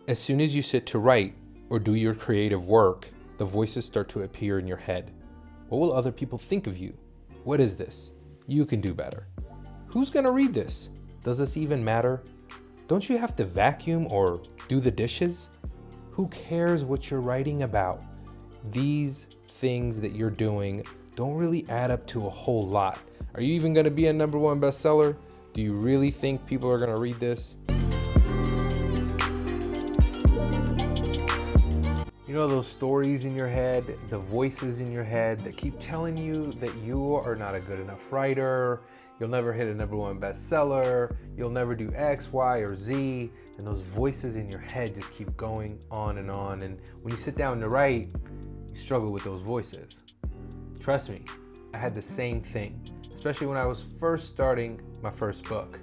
As soon as you sit to write or do your creative work, the voices start to appear in your head. What will other people think of you? What is this? You can do better. Who's gonna read this? Does this even matter? Don't you have to vacuum or do the dishes? Who cares what you're writing about? These things that you're doing don't really add up to a whole lot. Are you even gonna be a #1 bestseller? Do you really think people are gonna read this? You know those stories in your head, the voices in your head that keep telling you that you are not a good enough writer, you'll never hit a #1 bestseller, you'll never do X, Y, or Z, and those voices in your head just keep going on. And when you sit down to write, you struggle with those voices. Trust me, I had the same thing, especially when I was first starting my first book.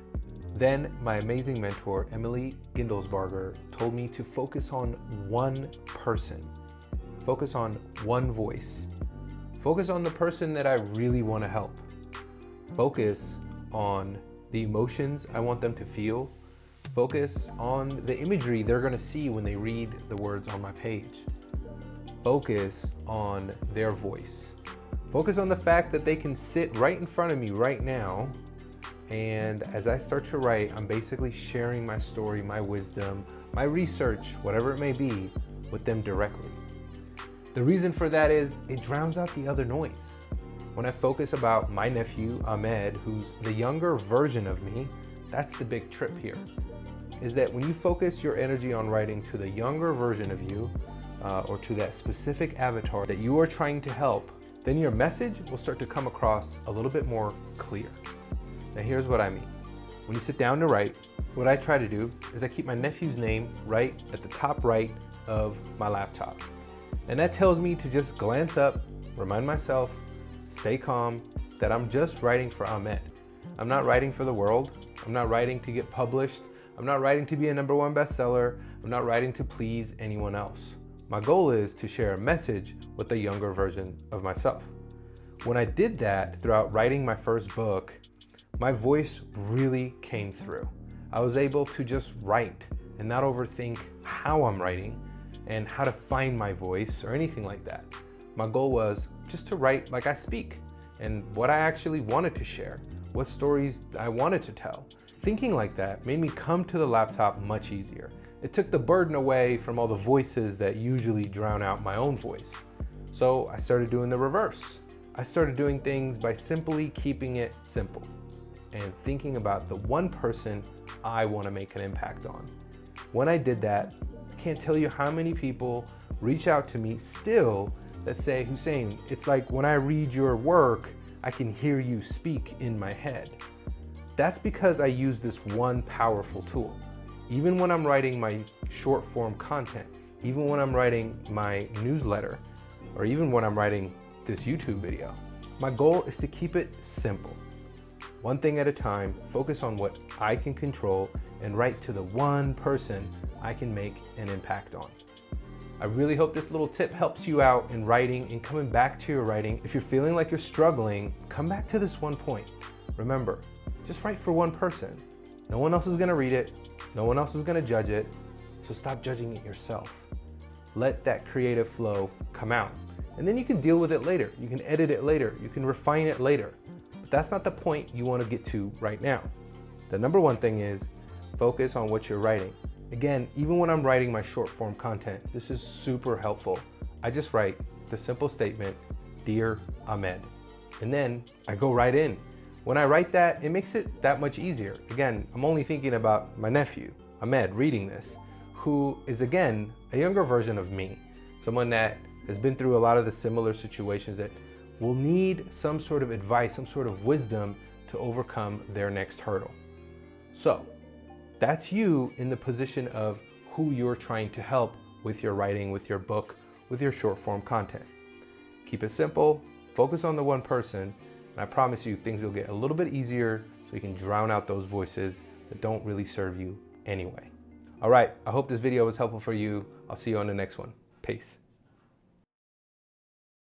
Then my amazing mentor, Emily Gindelsbarger, told me to focus on one person, focus on one voice, focus on the person that I really want to help, focus on the emotions I want them to feel, focus on the imagery they're going to see when they read the words on my page, focus on their voice, focus on the fact that they can sit right in front of me right now. And as I start to write, I'm basically sharing my story, my wisdom, my research, whatever it may be, with them directly. The reason for that is it drowns out the other noise. When I focus about my nephew, Ahmed, who's the younger version of me, that's the big trip here, is that when you focus your energy on writing to the younger version of you, or to that specific avatar that you are trying to help, then your message will start to come across a little bit more clear. Now here's what I mean. When you sit down to write, what I try to do is I keep my nephew's name right at the top right of my laptop. And that tells me to just glance up, remind myself, stay calm, that I'm just writing for Ahmed. I'm not writing for the world. I'm not writing to get published. I'm not writing to be a #1 bestseller. I'm not writing to please anyone else. My goal is to share a message with a younger version of myself. When I did that throughout writing my first book, my voice really came through. I was able to just write and not overthink how I'm writing and how to find my voice or anything like that. My goal was just to write like I speak and what I actually wanted to share, what stories I wanted to tell. Thinking like that made me come to the laptop much easier. It took the burden away from all the voices that usually drown out my own voice. So I started doing the reverse. I started doing things by simply keeping it simple and thinking about the one person I want to make an impact on. When I did that, I can't tell you how many people reach out to me still that say, Hussein, it's like when I read your work, I can hear you speak in my head. That's because I use this one powerful tool. Even when I'm writing my short form content, even when I'm writing my newsletter, or even when I'm writing this YouTube video, my goal is to keep it simple. One thing at a time, focus on what I can control and write to the one person I can make an impact on. I really hope this little tip helps you out in writing and coming back to your writing. If you're feeling like you're struggling, come back to this one point. Remember, just write for one person. No one else is gonna read it. No one else is gonna judge it. So stop judging it yourself. Let that creative flow come out. And then you can deal with it later. You can edit it later. You can refine it later. That's not the point you want to get to right now. The #1 thing is focus on what you're writing. Again, even when I'm writing my short form content, this is super helpful. I just write the simple statement, "Dear Ahmed," and then I go right in. When I write that, it makes it that much easier. Again, I'm only thinking about my nephew, Ahmed, reading this, who is again a younger version of me, someone that has been through a lot of the similar situations that will need some sort of advice, some sort of wisdom to overcome their next hurdle. So that's you in the position of who you're trying to help with your writing, with your book, with your short form content. Keep it simple, focus on the one person, and I promise you things will get a little bit easier so you can drown out those voices that don't really serve you anyway. All right, I hope this video was helpful for you. I'll see you on the next one. Peace.